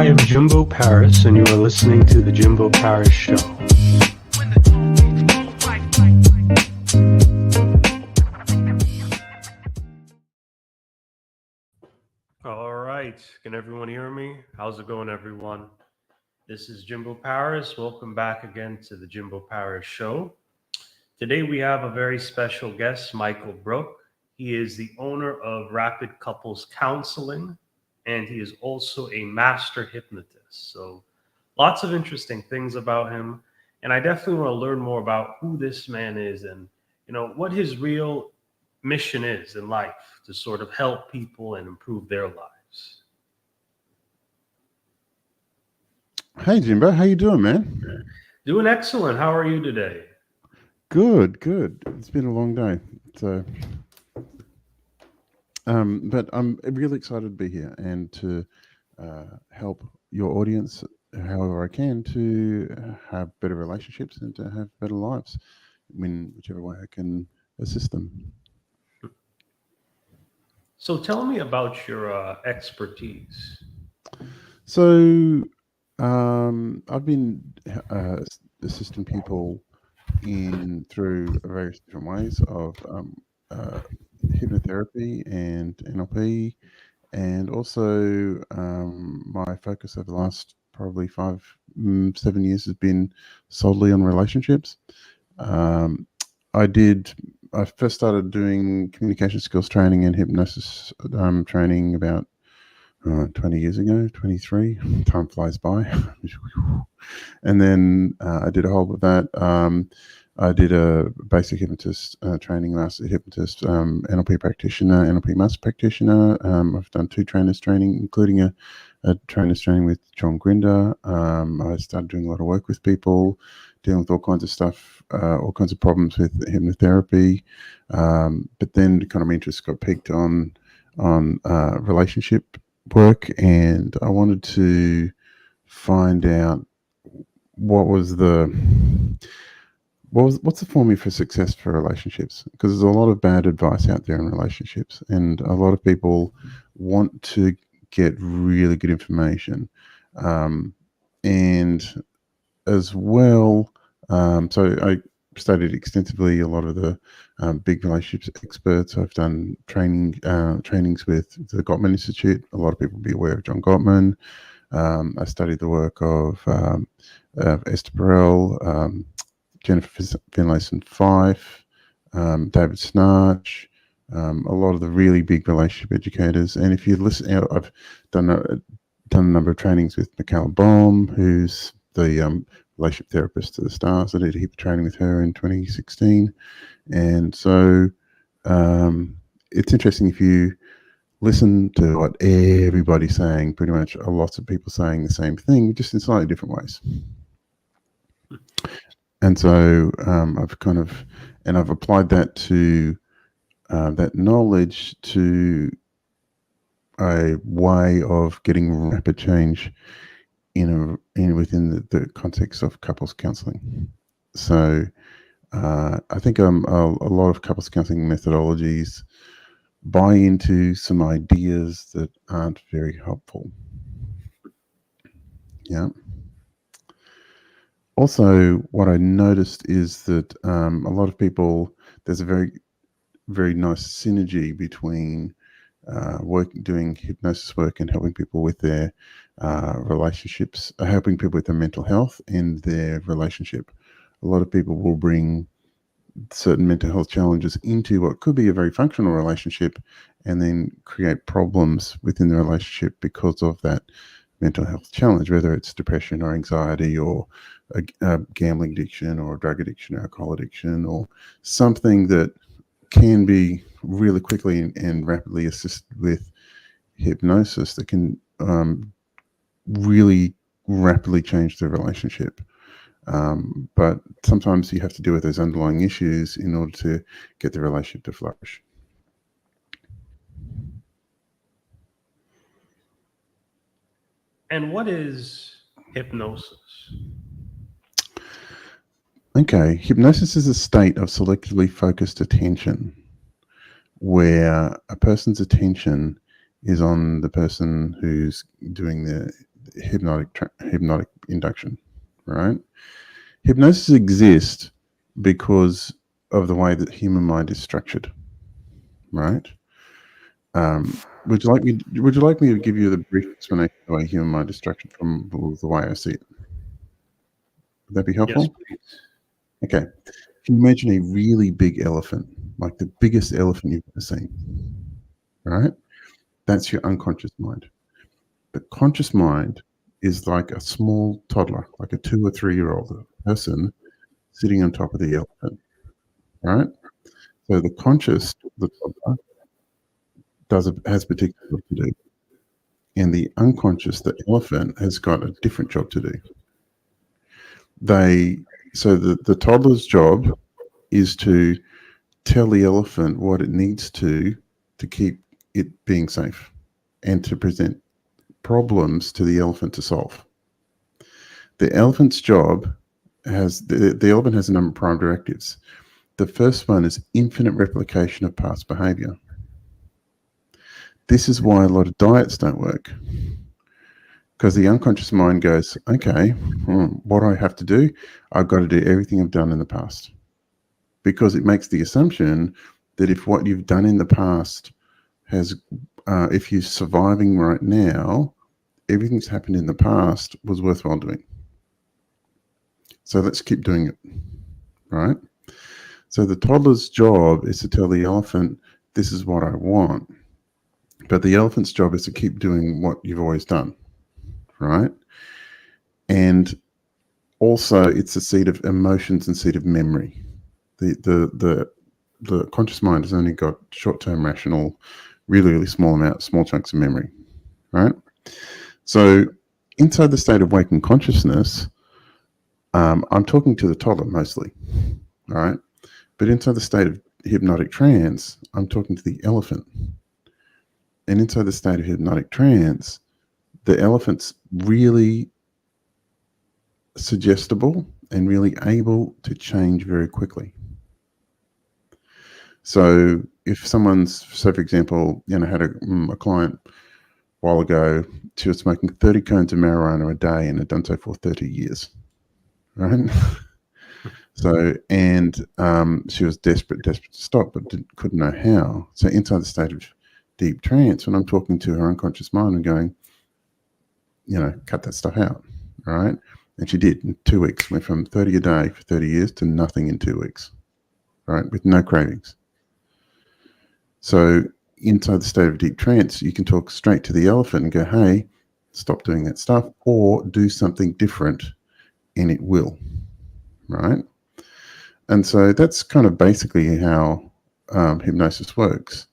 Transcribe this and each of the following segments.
am Jimbo Paris, and you are listening to The Jimbo Paris Show. All right. Can everyone hear me? How's it going, everyone? This is Jimbo Paris. Welcome back again to The Jimbo Paris Show. Today we have a very special guest, Michael Brook. He is the owner of Rapid Couples Counseling, and he is also a master hypnotist. So lots of interesting things about him. And I definitely want to learn more about who this man is and, what his real mission is in life to sort of help people and improve their lives. Hey Jimbo, how you doing, man? Doing excellent. How are you today? Good. It's been a long day, so but I'm really excited to be here and to help your audience however I can to have better relationships and to have better lives in whichever way I can assist them. So tell me about your expertise. So I've been assisting people through various different ways of hypnotherapy and NLP, and also my focus over the last probably 7 years has been solely on relationships. Um, I first started doing communication skills training and hypnosis training about 20 years ago, 23. Time flies by. And then I did a whole of that. I did a basic hypnotist training, master hypnotist, NLP practitioner, NLP master practitioner. I've done 2 trainers training, including a trainers training with John Grinder. I started doing a lot of work with people, dealing with all kinds of stuff, all kinds of problems with hypnotherapy. But then kind of my interest got piqued on relationship work, and I wanted to find out what's the formula for success for relationships, because there's a lot of bad advice out there in relationships, and a lot of people want to get really good information, and as well, so I studied extensively a lot of the big relationships experts. I've done trainings with the Gottman Institute. A lot of people will be aware of John Gottman. I studied the work of Esther Perel, Jennifer Finlayson-Fife, David Snarch, a lot of the really big relationship educators. And if you listen, I've done a number of trainings with Michaela Baum, who's the relationship therapist to the stars. I did a heap of training with her in 2016. And so it's interesting if you listen to what everybody's saying, pretty much lots of people saying the same thing, just in slightly different ways. And so I've applied that to that knowledge to a way of getting rapid change within the context of couples counseling. So I think a lot of couples counseling methodologies buy into some ideas that aren't very helpful. Yeah. Also, what I noticed is that a lot of people, there's a very, very nice synergy between doing hypnosis work and helping people with their relationships, helping people with their mental health and their relationship. A lot of people will bring certain mental health challenges into what could be a very functional relationship and then create problems within the relationship because of that mental health challenge, whether it's depression or anxiety or a gambling addiction or drug addiction or alcohol addiction or something that can be really quickly and rapidly assisted with hypnosis that can really rapidly change the relationship. But sometimes you have to deal with those underlying issues in order to get the relationship to flourish. And what is hypnosis? Okay, hypnosis is a state of selectively focused attention where a person's attention is on the person who's doing hypnotic induction, right? Hypnosis exists because of the way that human mind is structured, right? Would you like me to give you the brief explanation of the way human mind is structured from the way I see it? Would that be helpful? Yes, please. Okay. If you imagine a really big elephant, like the biggest elephant you've ever seen, right? That's your unconscious mind. The conscious mind is like a small toddler, like a 2 or 3-year-old person sitting on top of the elephant, right? So the conscious, the toddler, has a particular job to do. And the unconscious, the elephant, has got a different job to do. So the toddler's job is to tell the elephant what it needs to keep it being safe and to present problems to the elephant to solve. The elephant's job the elephant has a number of prime directives. The first one is infinite replication of past behavior. This is why a lot of diets don't work, because the unconscious mind goes, okay, what do I have to do? I've got to do everything I've done in the past, because it makes the assumption that if what you've done in the past if you're surviving right now, everything's happened in the past was worthwhile doing. So let's keep doing it, right? So the toddler's job is to tell the elephant, this is what I want. But the elephant's job is to keep doing what you've always done, right? And also it's a seat of emotions and seat of memory. The conscious mind has only got short-term rational, really small chunks of memory, right? So inside the state of waking consciousness, I'm talking to the toddler mostly, all right? But inside the state of hypnotic trance, I'm talking to the elephant. And inside the state of hypnotic trance, the elephant's really suggestible and really able to change very quickly. So if so for example, had a client a while ago, she was smoking 30 cones of marijuana a day and had done so for 30 years, right? So, and she was desperate to stop, but couldn't know how. So inside the state of deep trance, when I'm talking to her unconscious mind and going, cut that stuff out, right? And she did in 2 weeks, went from 30 a day for 30 years to nothing in 2 weeks, right? With no cravings. So inside the state of deep trance, you can talk straight to the elephant and go, hey, stop doing that stuff or do something different, and it will, right? And so that's kind of basically how hypnosis works.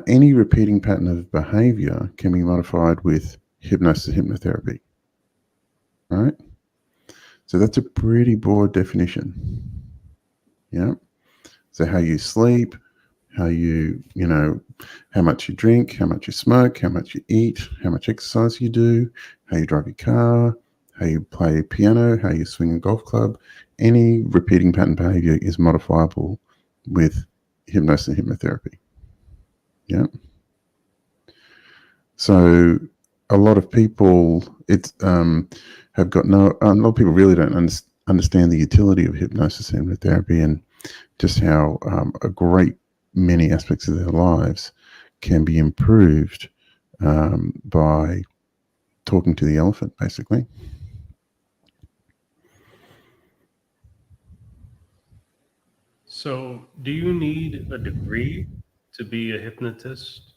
Any repeating pattern of behavior can be modified with hypnosis and hypnotherapy, right? So that's a pretty broad definition. Yeah. So how you sleep, how how much you drink, how much you smoke, how much you eat, how much exercise you do, how you drive your car, how you play piano, how you swing a golf club. Any repeating pattern behavior is modifiable with hypnosis and hypnotherapy. Yeah. So a lot of people have got a lot of people really don't understand the utility of hypnosis and hypnotherapy, and just how a great many aspects of their lives can be improved by talking to the elephant, basically. So, do you need a degree to be a hypnotist?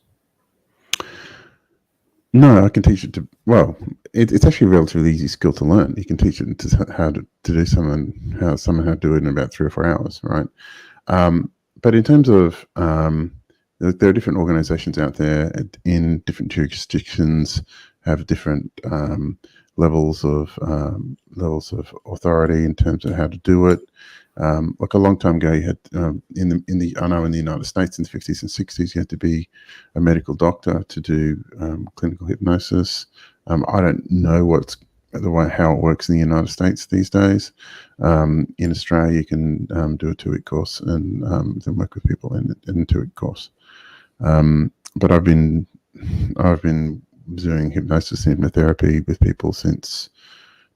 No, I can teach it to. Well, it's actually a relatively easy skill to learn. You can teach it to how to do how to do it in about 3 or 4 hours, right? But in terms of there are different organizations out there in different jurisdictions, have different levels of authority in terms of how to do it. Like a long time ago, you had in the United States in the 50s and 60s, you had to be a medical doctor to do clinical hypnosis. I don't know how it works in the United States these days. In Australia, you can do a 2-week course and then work with people in a 2-week course. But I've been doing hypnosis and hypnotherapy with people since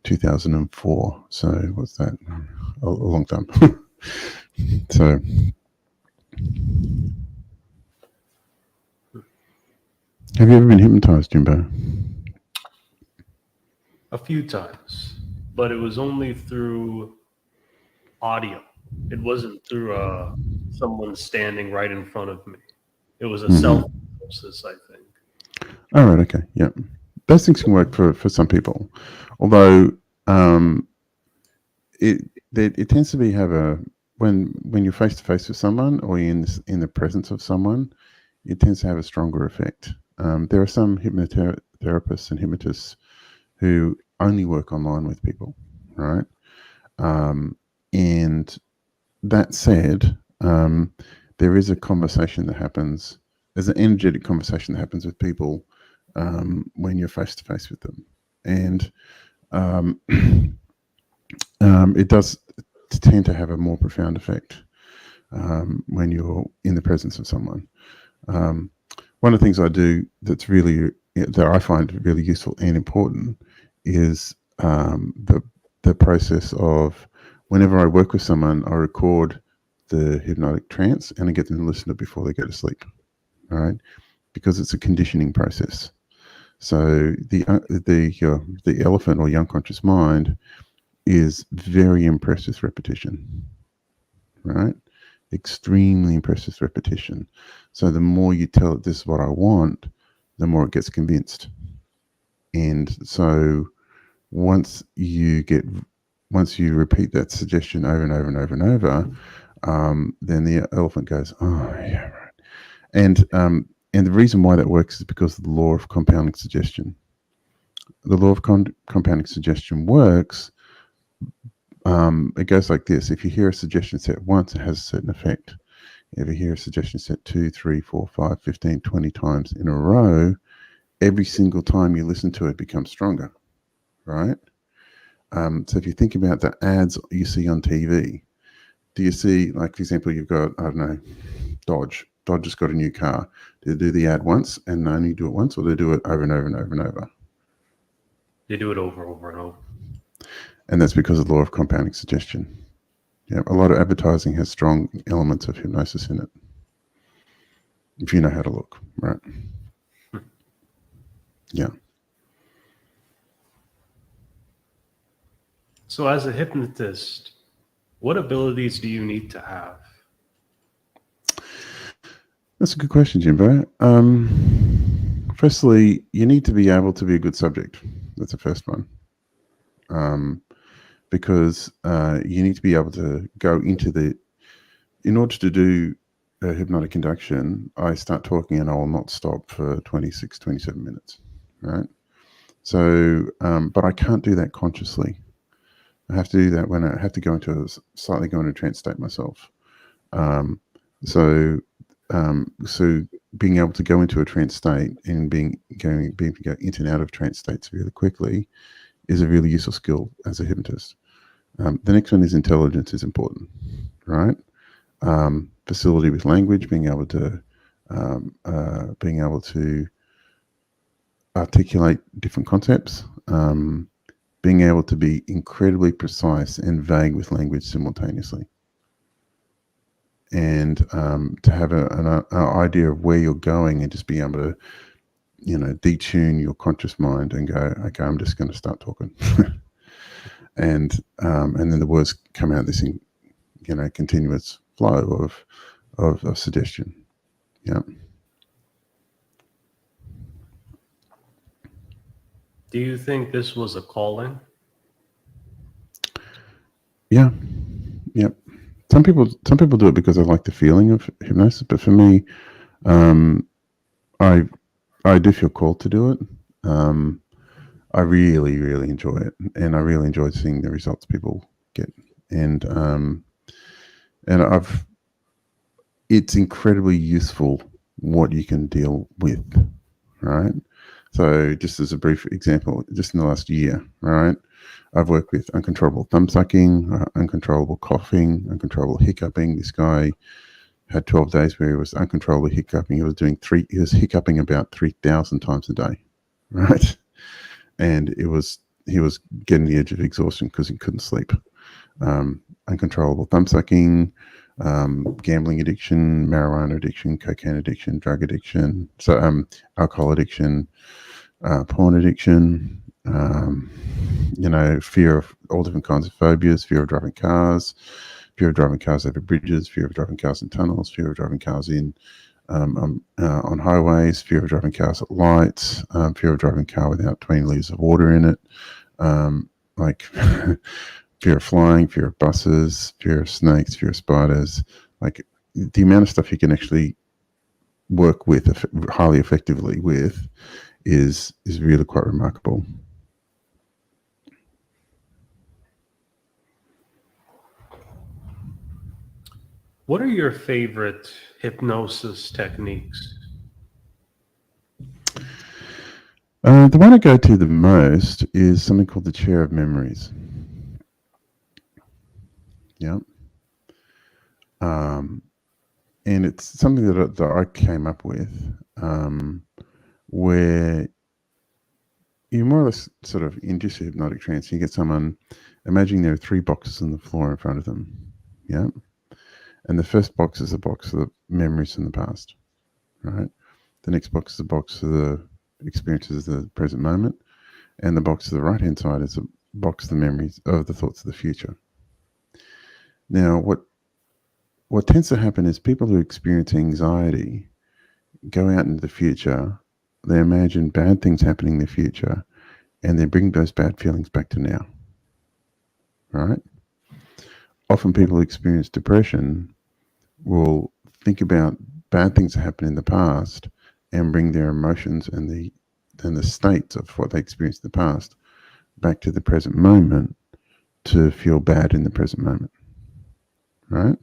2004. So what's that? A long time. So have you ever been hypnotized, Jimbo? A few times, but it was only through audio. It wasn't through someone standing right in front of me. It was a self-hypnosis, I think. All right. Okay. Yeah. Those things can work for some people, although it tends to be when you're face to face with someone or you're in the presence of someone, it tends to have a stronger effect. There are some hypnotherapists and hypnotists who only work online with people, right? And that said, there is a conversation that happens. There's an energetic conversation that happens with people when you're face to face with them, and it does tend to have a more profound effect when you're in the presence of someone. One of the things I do that I find really useful and important is the process of whenever I work with someone, I record the hypnotic trance and I get them to listen to it before they go to sleep. All right, because it's a conditioning process. So the elephant or the unconscious mind is very impressed with repetition, right? Extremely impressed with repetition. So the more you tell it this is what I want, the more it gets convinced. And so once you repeat that suggestion over and over and over and over, then the elephant goes, oh yeah, right. And the reason why that works is because of the law of compounding suggestion. The law of compounding suggestion works. It goes like this. If you hear a suggestion set once, it has a certain effect. If you hear a suggestion set 2, 3, 4, 5, 15, 20 times in a row, every single time you listen to it becomes stronger, right? So if you think about the ads you see on TV, do you see, like, for example, you've got, I don't know, Dodge. Dodge has got a new car. Do they do the ad once and only do it once, or do they do it over and over and over and over? They do it over and over. And that's because of the law of compounding suggestion. Yeah, a lot of advertising has strong elements of hypnosis in it, if you know how to look, right? Yeah. So as a hypnotist, what abilities do you need to have? That's a good question, Jimbo. Firstly, you need to be able to be a good subject. That's the first one. Because you need to be able to go into in order to do a hypnotic induction, I start talking and I will not stop for 26, 27 minutes, right? So, but I can't do that consciously. I have to do that when I have to slightly go into a trance state myself. So being able to go into a trance state and being able to go into and out of trance states really quickly is a really useful skill as a hypnotist. The next one is intelligence is important, right? Facility with language, being able to articulate different concepts, being able to be incredibly precise and vague with language simultaneously, and to have an idea of where you're going and just be able to, detune your conscious mind and go, okay, I'm just going to start talking. And then the words come out this, continuous flow of suggestion. Yeah. Do you think this was a callin? Yeah. Yep. Some people do it because they like the feeling of hypnosis, but for me, I do feel called to do it. I really, really enjoy it, and I really enjoy seeing the results people get. And it's incredibly useful what you can deal with, right? So just as a brief example, just in the last year, right, I've worked with uncontrollable thumb sucking, uncontrollable coughing, uncontrollable hiccuping. This guy had 12 days where he was uncontrollably hiccuping. He was hiccuping about 3,000 times a day, right? And he was getting the edge of exhaustion because he couldn't sleep. Uncontrollable thumb sucking, gambling addiction, marijuana addiction, cocaine addiction, drug addiction, alcohol addiction, porn addiction, fear of all different kinds of phobias, fear of driving cars over bridges, fear of driving cars in tunnels, fear of driving cars on highways, fear of driving cars at lights, fear of driving a car without 20 litres of water in it, like fear of flying, fear of buses, fear of snakes, fear of spiders. Like the amount of stuff you can actually work with highly effectively with is really quite remarkable. What are your favorite hypnosis techniques? The one I go to the most is something called the chair of memories. Yeah. And it's something that I came up with, where you more or less sort of induce a hypnotic trance. You get someone imagining there are 3 boxes on the floor in front of them. Yeah. And the first box is a box of the memories from the past, right? The next box is a box of the experiences of the present moment. And the box to the right-hand side is a box of the memories of the thoughts of the future. Now, what tends to happen is people who experience anxiety go out into the future, they imagine bad things happening in the future, and they bring those bad feelings back to now, right? Often people who experience depression will think about bad things that happened in the past and bring their emotions and the states of what they experienced in the past back to the present moment to feel bad in the present moment, right?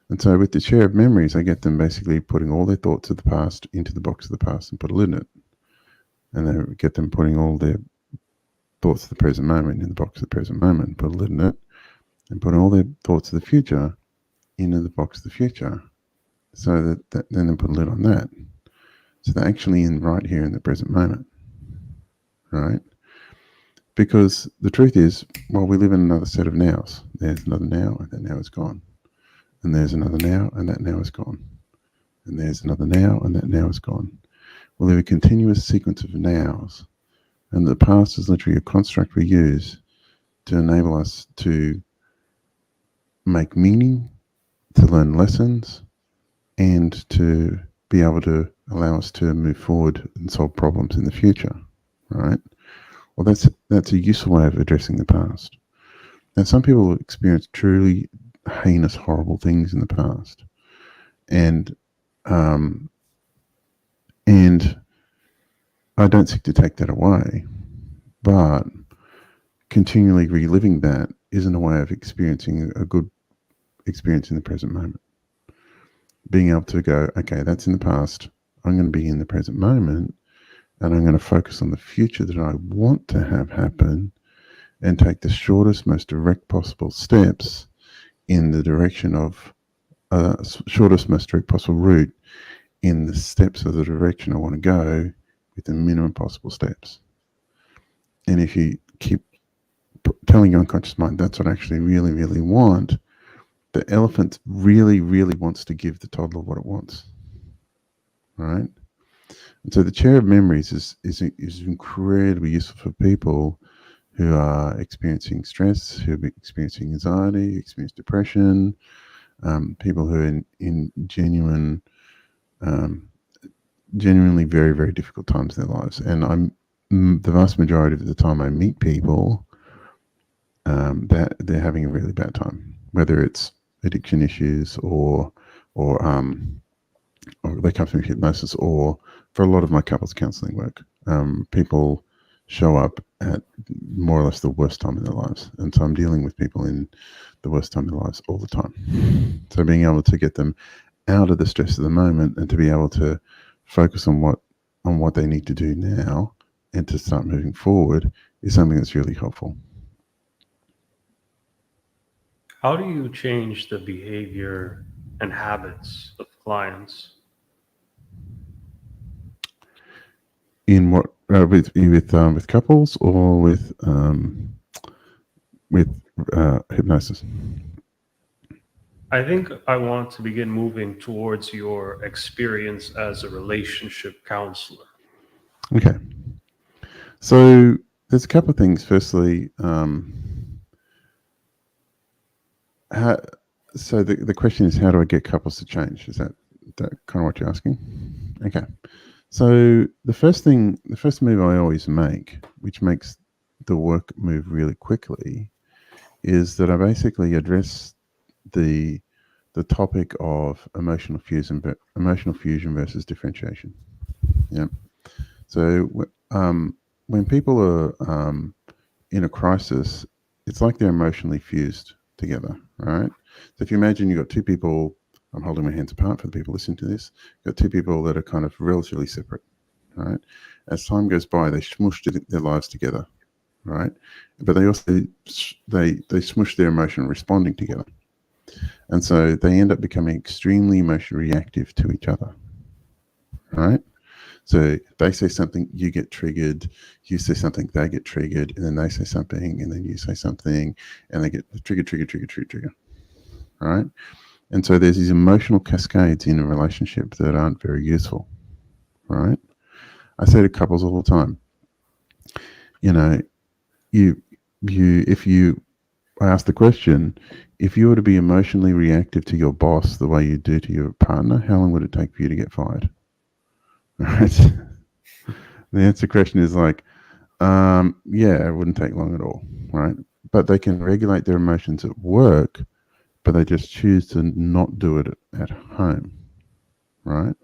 And so with the chair of memories, I get them basically putting all their thoughts of the past into the box of the past and put a lid in it. And I get them putting all their thoughts of the present moment in the box of the present moment and put a lid in it. And put all their thoughts of the future into the box of the future. So that then they put a lid on that. So they're actually in right here in the present moment, right? Because the truth is, well, we live in another set of nows. There's another now, and that now is gone. And there's another now, and that now is gone. And there's another now, and that now is gone. We live a continuous sequence of nows. And the past is literally a construct we use to enable us to make meaning, to learn lessons, and to be able to allow us to move forward and solve problems in the future, right? Well, that's a useful way of addressing the past. Now, some people experience truly heinous, horrible things in the past, and I don't seek to take that away, but continually reliving that isn't a way of experiencing a good experience in the present moment. Being able to go, okay, that's in the past. I'm going to be in the present moment, and I'm going to focus on the future that I want to have happen and take the shortest, most direct possible steps in the direction of shortest, most direct possible route in the steps of the direction I want to go with the minimum possible steps. And if you keep telling your unconscious mind that's what I actually really, really want, the elephant really, really wants to give the toddler what it wants, right? And so the chair of memories is incredibly useful for people who are experiencing stress, who are experiencing anxiety, experience depression, people who are in genuinely very, very difficult times in their lives. And the vast majority of the time I meet people that they're having a really bad time, whether it's addiction issues or they come through hypnosis, or for a lot of my couples counseling work, people show up at more or less the worst time in their lives. And so I'm dealing with people in the worst time in their lives all the time. So being able to get them out of the stress of the moment and to be able to focus on what they need to do now and to start moving forward is something that's really helpful. How do you change the behavior and habits of clients? In what with couples or with hypnosis? I think I want to begin moving towards your experience as a relationship counselor. Okay. So there's a couple of things. Firstly, so the question is, how do I get couples to change? Is that kind of what you're asking? Okay. So the first move I always make, which makes the work move really quickly, is that I basically address the topic of emotional fusion versus differentiation. Yeah. So when people are in a crisis, it's like they're emotionally fused together, right? So if you imagine you've got two people, I'm holding my hands apart for the people listening to this, you've got two people that are kind of relatively separate, right? As time goes by, they smush their lives together, right? But they also they smush their emotion responding together. And so they end up becoming extremely emotionally reactive to each other, right? So they say something, you get triggered. You say something, they get triggered, and then they say something, and then you say something, and they get trigger. Right? And so there's these emotional cascades in a relationship that aren't very useful. Right? I say to couples all the time, you know, I ask the question, if you were to be emotionally reactive to your boss the way you do to your partner, how long would it take for you to get fired? Right? The answer question is like, yeah, it wouldn't take long at all, right? But they can regulate their emotions at work, but they just choose to not do it at home, right?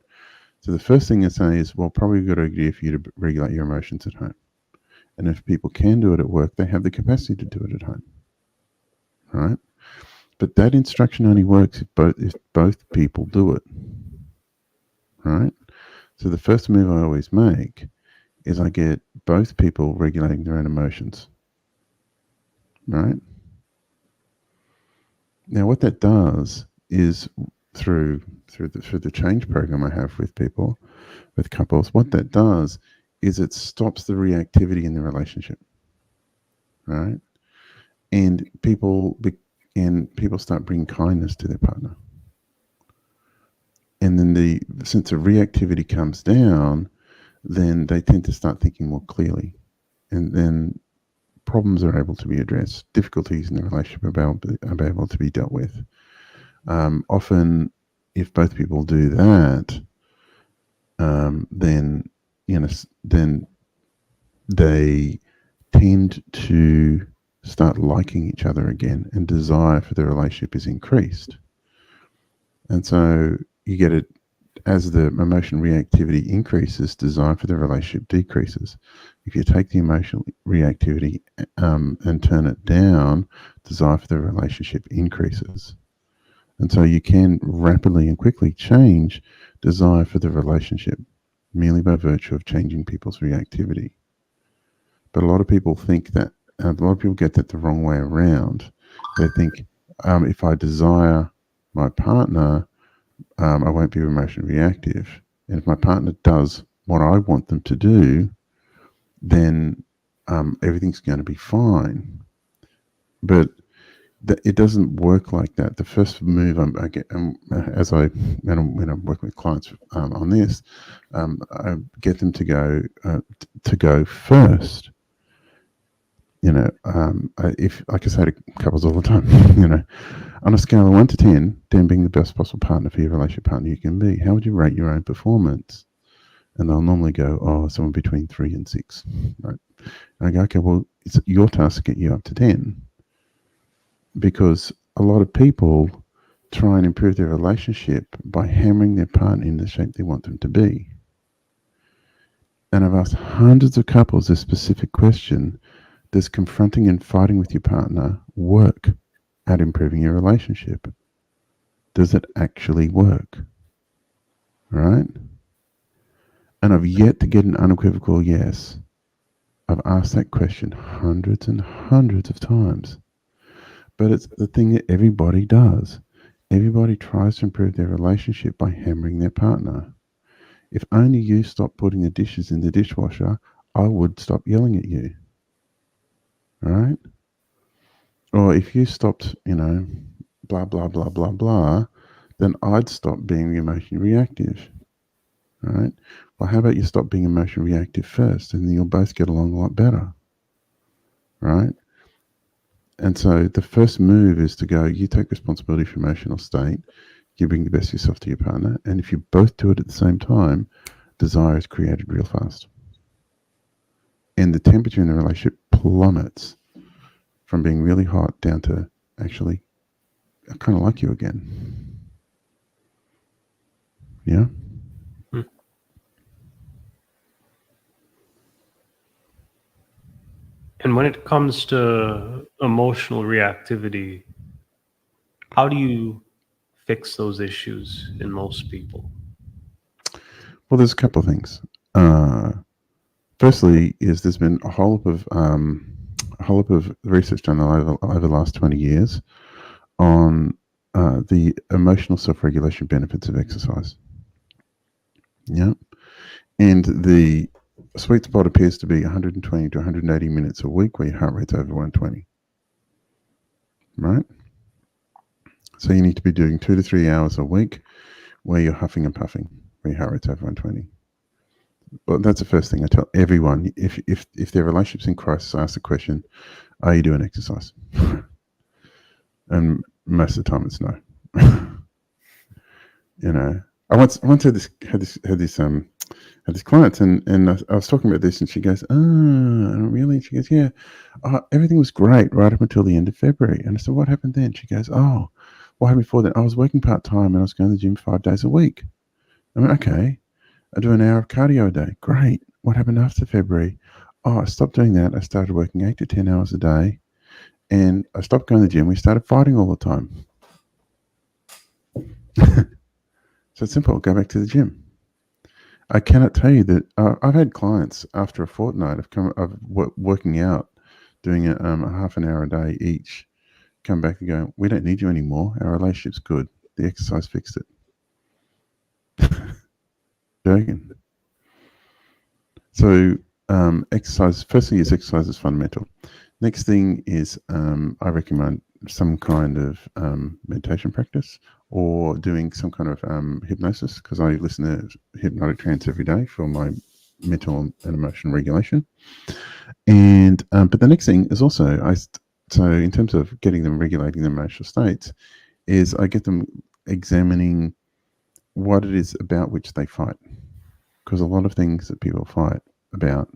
So the first thing I say is, well, probably a good idea for you to regulate your emotions at home. And if people can do it at work, they have the capacity to do it at home, right? But that instruction only works if both people do it, right? So the first move I always make is I get both people regulating their own emotions, right? Now, what that does is through the change program I have with people, with couples, what that does is it stops the reactivity in the relationship, right? And people start bringing kindness to their partner, and then since the reactivity comes down, then they tend to start thinking more clearly, and then problems are able to be addressed. Difficulties in the relationship are able to be dealt with. Often, if both people do that, then then they tend to start liking each other again, and desire for the relationship is increased. And so you get it as the emotion reactivity increases, desire for the relationship decreases. If you take the emotional reactivity and turn it down, desire for the relationship increases. And so you can rapidly and quickly change desire for the relationship merely by virtue of changing people's reactivity. But a lot of people think that, a lot of people get that the wrong way around. They think if I desire my partner, I won't be emotionally reactive. And if my partner does what I want them to do, then everything's going to be fine. But it doesn't work like that. The first move I get, when I'm working with clients on this, I get them to go first. If, like I say to couples all the time, on a scale of 1 to 10, 10 being the best possible partner for your relationship partner you can be, how would you rate your own performance? And they'll normally go, somewhere between 3 and 6, right? And I go, okay, well, it's your task to get you up to 10. Because a lot of people try and improve their relationship by hammering their partner in the shape they want them to be. And I've asked hundreds of couples this specific question: does confronting and fighting with your partner work at improving your relationship? Does it actually work? Right? And I've yet to get an unequivocal yes. I've asked that question hundreds and hundreds of times. But it's the thing that everybody does. Everybody tries to improve their relationship by hammering their partner. If only you stop putting the dishes in the dishwasher, I would stop yelling at you. Right? Or if you stopped, blah, blah, blah, blah, blah, then I'd stop being emotionally reactive. Right? Well, how about you stop being emotionally reactive first, and then you'll both get along a lot better. Right? And so the first move is to go, you take responsibility for your emotional state, you bring the best of yourself to your partner, and if you both do it at the same time, desire is created real fast. And the temperature in the relationship plummets from being really hot down to actually, I kind of like you again. Yeah? And when it comes to emotional reactivity, how do you fix those issues in most people? Well, there's a couple of things. Firstly, is there's been a whole heap of research done over the last 20 years on the emotional self-regulation benefits of exercise. Yeah, and the sweet spot appears to be 120 to 180 minutes a week where your heart rate's over 120. Right. So you need to be doing 2 to 3 hours a week where you're huffing and puffing, where your heart rate's over 120. Well, that's the first thing I tell everyone. If their relationship's in crisis, I ask the question, are you doing exercise? And most of the time it's no. I once had this client, and I was talking about this, and she goes, "Oh, really?" She goes, "Yeah, everything was great right up until the end of February." And I said, "What happened then?" She goes, "Oh, what happened before that? I was working part-time and I was going to the gym 5 days a week." I went, "Okay, I do an hour of cardio a day. Great. What happened after February?" "Oh, I stopped doing that. I started working 8 to 10 hours a day, and I stopped going to the gym. We started fighting all the time." So it's simple. Go back to the gym. I cannot tell you that I've had clients after a fortnight of working out, doing a half an hour a day each, come back and go, "We don't need you anymore. Our relationship's good. The exercise fixed it." Joking. So exercise. First thing is exercise is fundamental. Next thing is I recommend some kind of meditation practice or doing some kind of hypnosis, because I listen to hypnotic trance every day for my mental and emotional regulation. And but the next thing is also so in terms of getting them regulating their emotional states, is I get them examining what it is about which they fight, because a lot of things that people fight about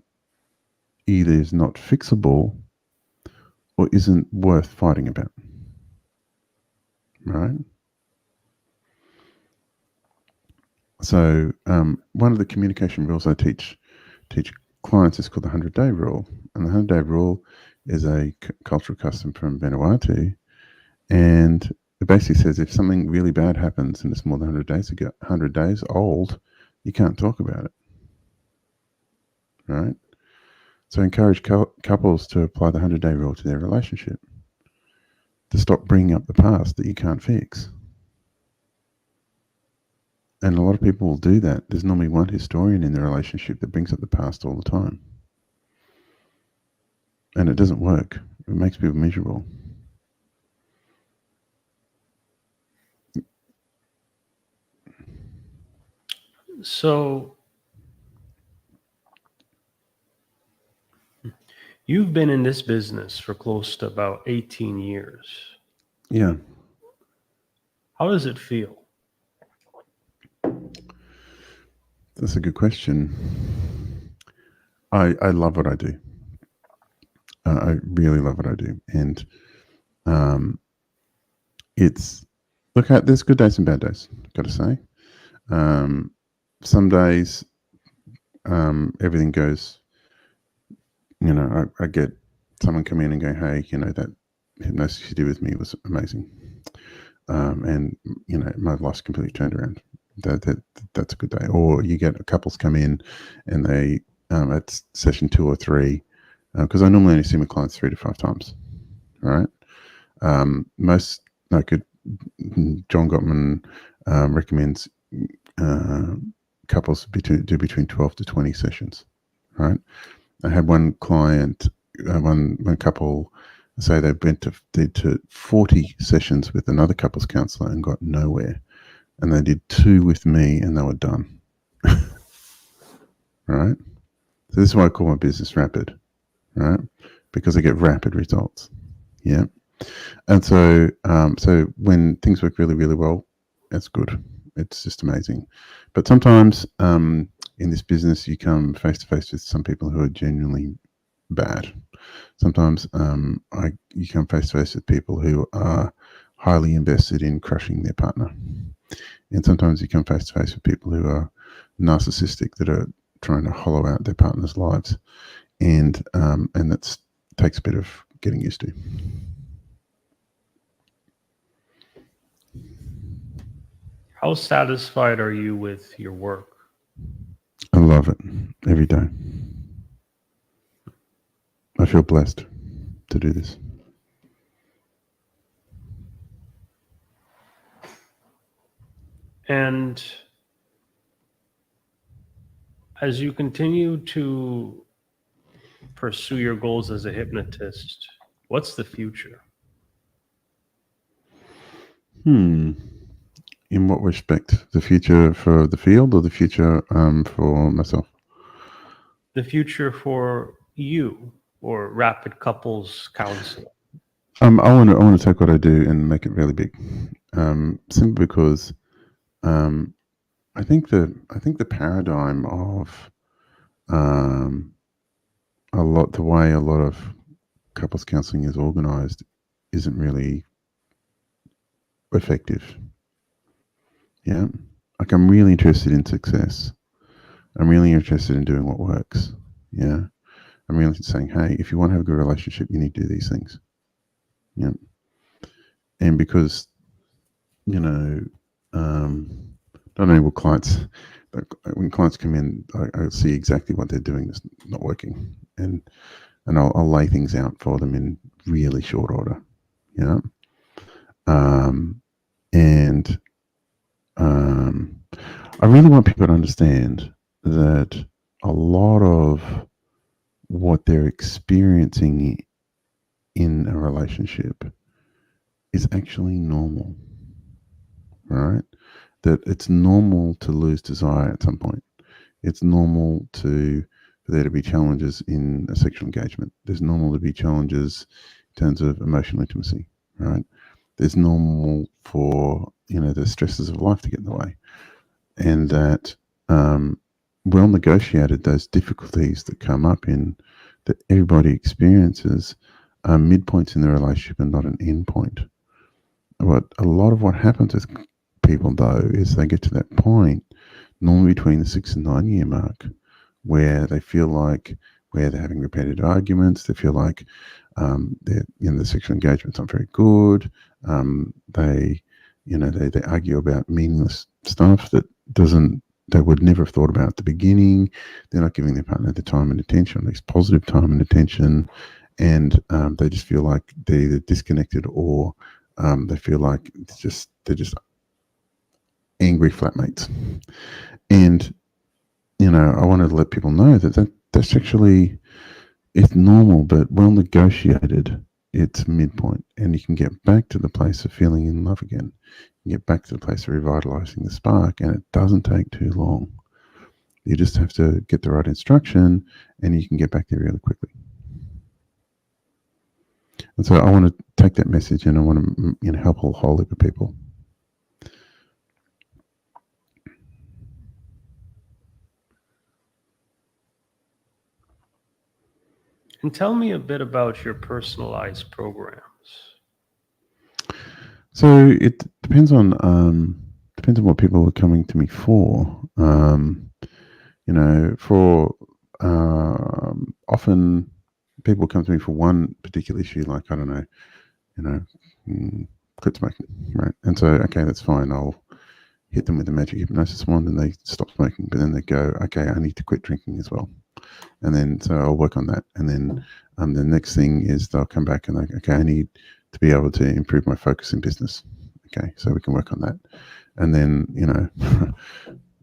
either is not fixable or isn't worth fighting about. Right? So one of the communication rules I teach clients is called the 100-day rule. And the 100-day rule is a cultural custom from Vanuatu. And it basically says if something really bad happens and it's more than 100 days old, you can't talk about it. Right? So I encourage couples to apply the 100-day rule to their relationship, to stop bringing up the past that you can't fix. And a lot of people will do that. There's normally one historian in the relationship that brings up the past all the time. And it doesn't work. It makes people miserable. So you've been in this business for close to about 18 years. Yeah. How does it feel? That's a good question. I love what I do. I really love what I do. And it's, look, there's good days and bad days, got to say. Some days everything goes, I get someone come in and go, "Hey, that hypnosis you did with me was amazing." And, my life's completely turned around. That's a good day. Or you get couples come in and they, at session 2 or 3, because I normally only see my clients 3 to 5 times, right? Most, John Gottman recommends couples do between 12 to 20 sessions, right? I had one client, one couple, say they did to 40 sessions with another couples counsellor and got nowhere, and they did 2 with me and they were done. Right? So this is why I call my business rapid, right? Because I get rapid results. Yeah. And so, so when things work really, really well, that's good. It's just amazing. But sometimes in this business, you come face to face with some people who are genuinely bad. Sometimes you come face to face with people who are highly invested in crushing their partner. And sometimes you come face to face with people who are narcissistic, that are trying to hollow out their partner's lives. And that takes a bit of getting used to. How satisfied are you with your work? I love it every day. I feel blessed to do this. And as you continue to pursue your goals as a hypnotist, what's the future? In what respect? The future for the field or the future for myself? The future for you, or Rapid Couples Counselor. I want to take what I do and make it really big. Simply because I think the paradigm of the way a lot of couples counselling is organised isn't really effective. Yeah, like I'm really interested in success. I'm really interested in doing what works. Yeah, I'm really saying, hey, if you want to have a good relationship, you need to do these things. Yeah, and because not only will clients, when clients come in, I see exactly what they're doing that's not working, and I'll lay things out for them in really short order. Yeah, and I really want people to understand that a lot of what they're experiencing in a relationship is actually normal, right? That it's normal to lose desire at some point. It's normal for there to be challenges in a sexual engagement. There's normal to be challenges in terms of emotional intimacy, right? There's normal for the stresses of life to get in the way, and that well negotiated, those difficulties that come up that everybody experiences are midpoints in the relationship and not an end point. What happens with people though is they get to that point, normally between the 6 and 9 year mark, where they feel like they're having repetitive arguments. They feel like the sexual engagement's not very good. They argue about meaningless stuff that they would never have thought about at the beginning. They're not giving their partner the time and attention, at least positive time and attention, and they just feel like they're either disconnected or they feel like they're just angry flatmates. And I wanted to let people know that's actually, it's normal, but well negotiated. It's midpoint, and you can get back to the place of feeling in love again. You get back to the place of revitalizing the spark, and it doesn't take too long. You just have to get the right instruction, and you can get back there really quickly. And so I want to take that message, and I want to help a whole heap of people. And tell me a bit about your personalized programs. So it depends on what people are coming to me for. Often people come to me for one particular issue, like I don't know, quit smoking, right? And so okay, that's fine. I'll hit them with a magic hypnosis wand, and they stop smoking. But then they go, okay, I need to quit drinking as well. And then so I'll work on that. And then the next thing is they'll come back and okay, I need to be able to improve my focus in business. Okay, so we can work on that. And then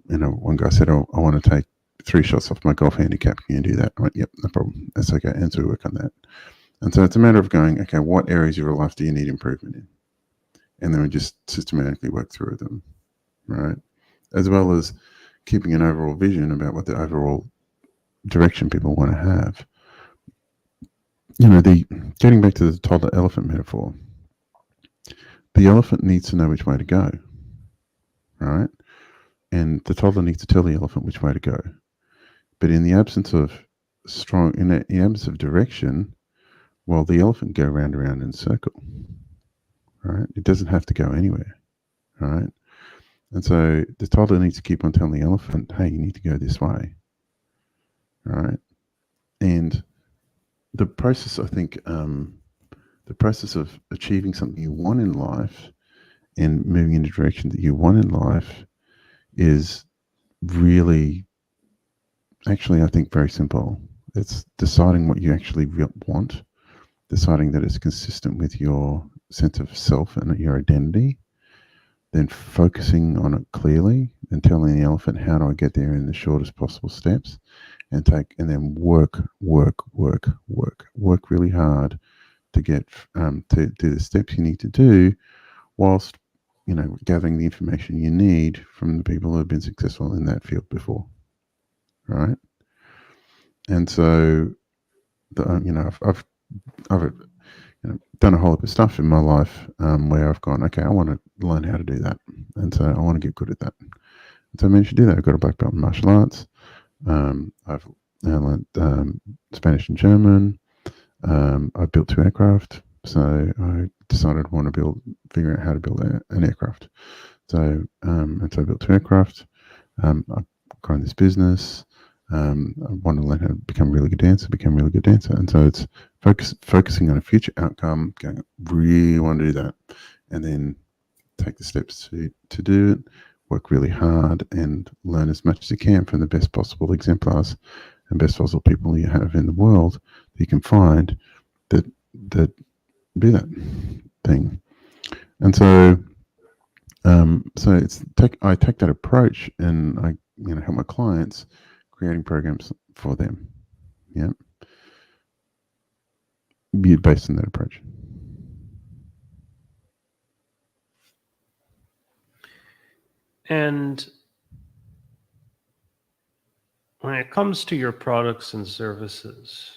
one guy said, I want to take 3 shots off my golf handicap. Can you do that? I went, yep, no problem. That's okay. And so we work on that. And so it's a matter of going, okay, what areas of your life do you need improvement in? And then we just systematically work through them, right? As well as keeping an overall vision about what the overall direction people want to have. Getting back to the toddler elephant metaphor, the elephant needs to know which way to go, right? And the toddler needs to tell the elephant which way to go. But in the absence of direction, well, the elephant go round and round in a circle, right? It doesn't have to go anywhere, right? And so the toddler needs to keep on telling the elephant, hey, you need to go this way, right? And the process, I think, the process of achieving something you want in life and moving in the direction that you want in life is really, actually, I think, very simple. It's deciding what you actually want, deciding that it's consistent with your sense of self and your identity, then focusing on it clearly and telling the elephant, how do I get there in the shortest possible steps, and then work really hard to get to do the steps you need to do, whilst gathering the information you need from the people who have been successful in that field before, right? And so, I've done a whole lot of stuff in my life where I've gone, okay, I want to learn how to do that, and so I want to get good at that. And so I managed to do that. I've got a black belt in martial arts. I've learned Spanish and German. I built 2 aircraft, so I decided I want to figure out how to build an aircraft. So and so I built 2 aircraft. I've grown this business. I want to learn how to become a really good dancer. And so it's focusing on a future outcome. Going, really want to do that, and then take the steps to do it. Work really hard and learn as much as you can from the best possible exemplars and best possible people you have in the world that you can find that do that thing. And so I take that approach, and I help my clients creating programs for them. Yeah, be based on that approach. And when it comes to your products and services,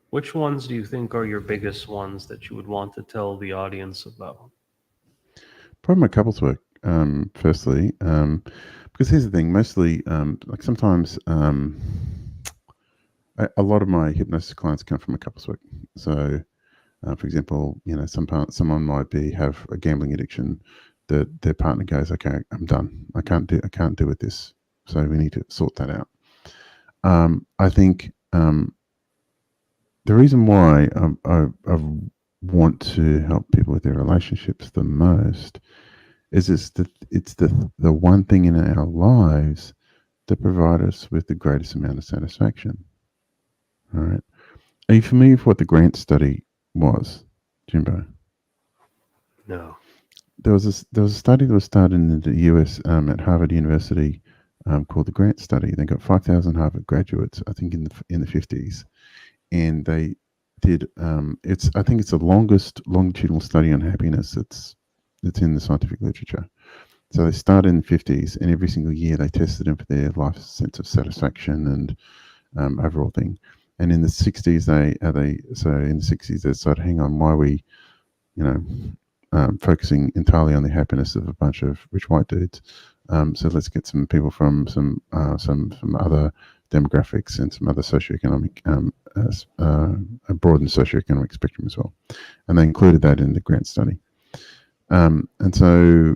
which ones do you think are your biggest ones that you would want to tell the audience about? Probably my couples work, firstly, because here's the thing, mostly, like sometimes a lot of my hypnosis clients come from a couples work. So, for example, someone might have a gambling addiction that their partner goes, okay, I'm done. I can't do with this. So we need to sort that out. I think the reason why I want to help people with their relationships the most is it's the one thing in our lives that provide us with the greatest amount of satisfaction. All right. Are you familiar with what the Grant study was, Jimbo? No. There was a study that was started in the US at Harvard University called the Grant study. They got 5,000 Harvard graduates, I think, in the 50s, and they did. I think it's the longest longitudinal study on happiness that's in the scientific literature. So they started in the 50s, and every single year they tested them for their life sense of satisfaction and overall thing. And in the 60s, they started, hang on, why are we, focusing entirely on the happiness of a bunch of rich white dudes? So let's get some people from some other demographics and some other socioeconomic, broaden the socioeconomic spectrum as well. And they included that in the Grant study. And so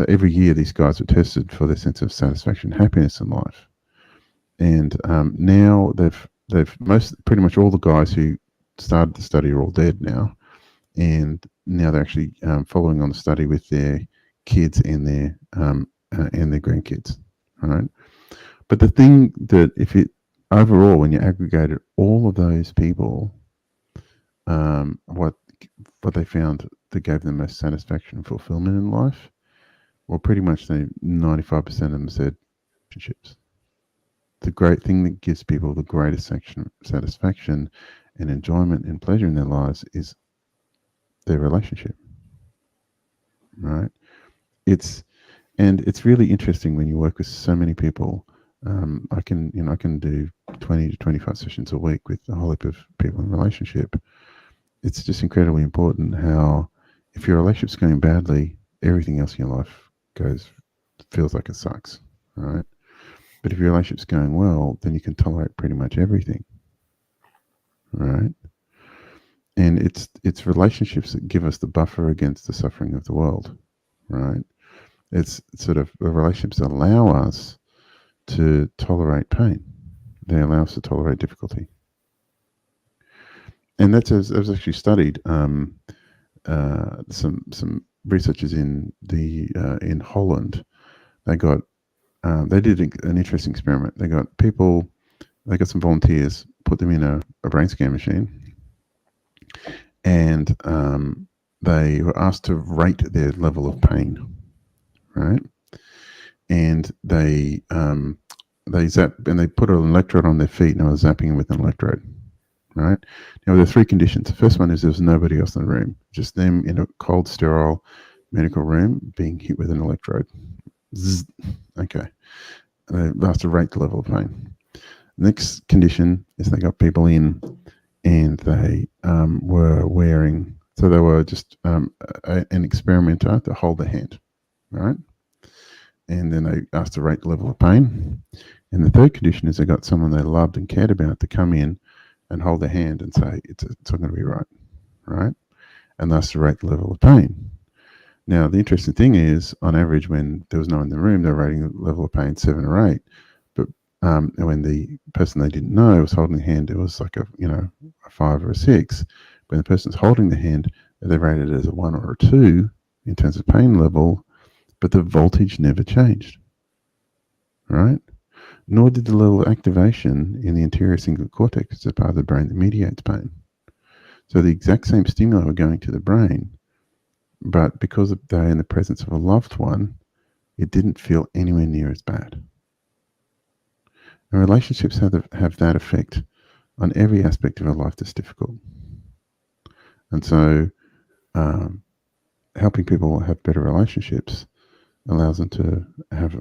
every year these guys were tested for their sense of satisfaction, happiness in life. And now pretty much all the guys who started the study are all dead now, and now they're actually following on the study with their kids and their grandkids. All right, but the thing that overall, when you aggregated all of those people, what they found that gave them most satisfaction and fulfillment in life, well, pretty much 95% of them said relationships. the great thing that gives people the greatest satisfaction and enjoyment and pleasure in their lives is their relationship, right? It's really interesting when you work with so many people. I can do 20 to 25 sessions a week with a whole heap of people in relationship. It's just incredibly important how if your relationship's going badly, everything else in your life feels like it sucks, right? But if your relationship's going well, then you can tolerate pretty much everything, right? And it's relationships that give us the buffer against the suffering of the world, right? It's sort of relationships that allow us to tolerate pain. They allow us to tolerate difficulty. And that's as actually studied. Some researchers in Holland, they did an interesting experiment. They got some volunteers, put them in a brain scan machine, and they were asked to rate their level of pain, right? And they put an electrode on their feet, and they were zapping them with an electrode, right? Now there are three conditions. The first one is there was nobody else in the room, just them in a cold, sterile medical room being hit with an electrode. Zzz. Okay. They asked to rate the level of pain. Next condition is they got people in, and they were wearing. So they were just an experimenter to hold their hand, right? And then they asked to rate the level of pain. And the third condition is they got someone they loved and cared about to come in and hold their hand and say, it's not going to be right? And that's to rate the level of pain. Now, the interesting thing is, on average, when there was no one in the room, they were rating the level of pain 7 or 8. But when the person they didn't know was holding the hand, it was like a 5 or a 6. When the person's holding the hand, they rated it as a 1 or a 2 in terms of pain level, but the voltage never changed, right? Nor did the level of activation in the anterior cingulate cortex, the part of the brain that mediates pain. So the exact same stimuli were going to the brain, but because they're in the presence of a loved one, it didn't feel anywhere near as bad. And relationships have that effect on every aspect of a life that's difficult. And so helping people have better relationships allows them to have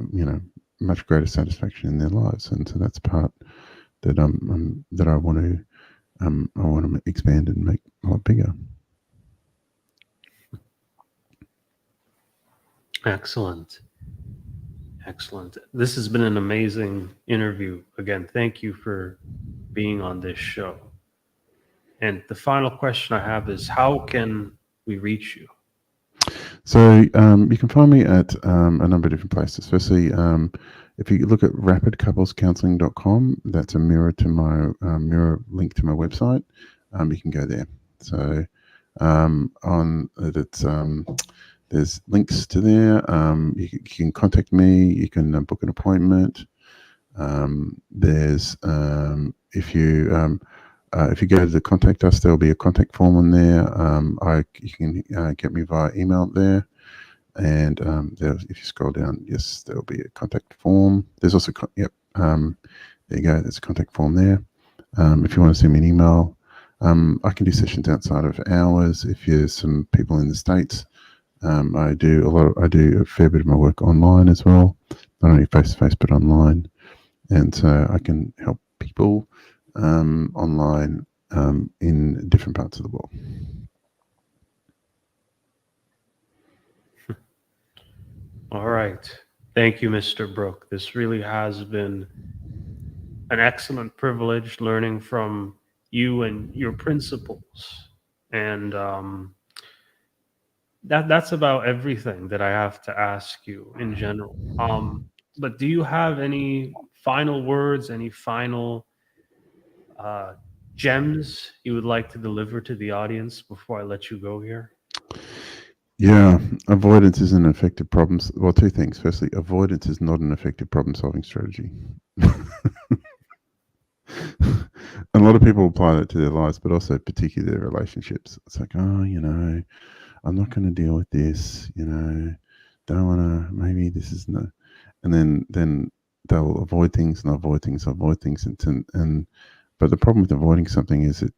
much greater satisfaction in their lives, and so that's part that I want to expand and make a lot bigger. Excellent. This has been an amazing interview. Again, thank you for being on this show. And the final question I have is, how can we reach you? So you can find me at a number of different places. Firstly, if you look at rapidcouplescounseling.com, that's a mirror to my link to my website. You can go there. So there's links to there. You can contact me. You can book an appointment. If you go to the contact us, there'll be a contact form on there. You can get me via email there. And if you scroll down, yes, there'll be a contact form. There's also, there you go. There's a contact form there. If you want to send me an email, I can do sessions outside of hours. If you're some people in the States, I do a fair bit of my work online as well, not only face to face but online, and so I can help people online in different parts of the world. All right. Thank you, Mr. Brook. This really has been an excellent privilege learning from you and your principles. And that's about everything that I have to ask you in general. But do you have any final words, any final gems you would like to deliver to the audience before I let you go here? Yeah, avoidance is an effective problem. Well, two things. Firstly, avoidance is not an effective problem-solving strategy. A lot of people apply that to their lives, but also particularly their relationships. It's like, I'm not going to deal with this. Don't want to. Maybe this is no. And then they'll avoid things and avoid things, avoid things, and but the problem with avoiding something is it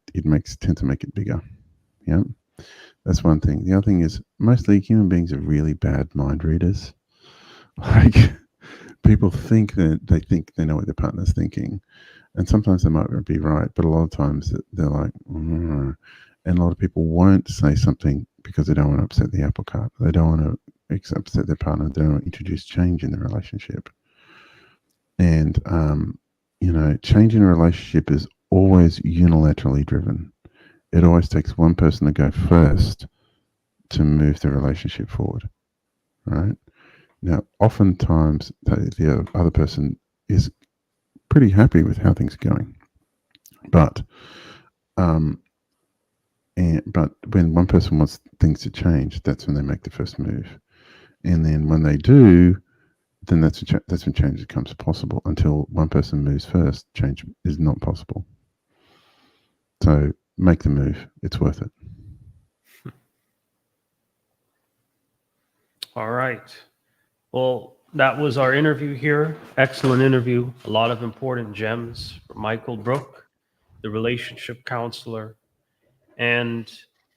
tend to make it bigger. Yeah, that's one thing. The other thing is mostly human beings are really bad mind readers. Like people think that they know what their partner's thinking, and sometimes they might be right, but a lot of times they're like, and a lot of people won't say something because they don't want to upset the apple cart. They don't want to upset their partner. They don't want to introduce change in the relationship. And change in a relationship is always unilaterally driven. It always takes one person to go first to move the relationship forward, right? Now, oftentimes the other person is pretty happy with how things are going, but when one person wants things to change, that's when they make the first move, and then when they do, then that's when change becomes possible. Until one person moves first, change is not possible. So make the move; it's worth it. All right. Well, that was our interview here. Excellent interview. A lot of important gems from Michael Brook, the relationship counselor. And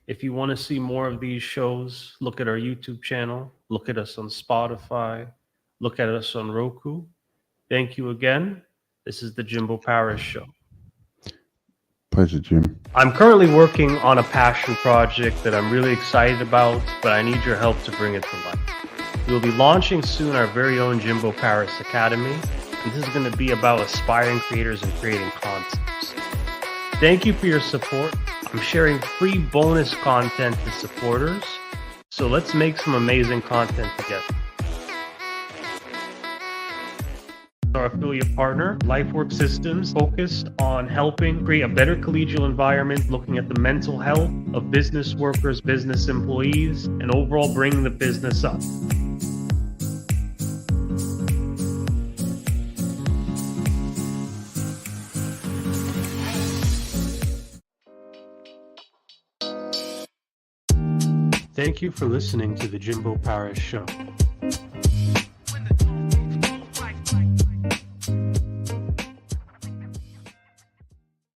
if you want to see more of these shows, look at our YouTube channel, look at us on Spotify, look at us on Roku. Thank you again. This is the Jimbo Paris Show. Pleasure, Jim. I'm currently working on a passion project that I'm really excited about, but I need your help to bring it to life. We'll be launching soon our very own Jimbo Paris Academy, and this is going to be about aspiring creators and creating concepts. Thank you for your support. I'm sharing free bonus content to supporters, so let's make some amazing content together. Our affiliate partner, LifeWork Systems, focused on helping create a better collegial environment, looking at the mental health of business workers, business employees, and overall bringing the business up. Thank you for listening to the Jimbo Paris Show.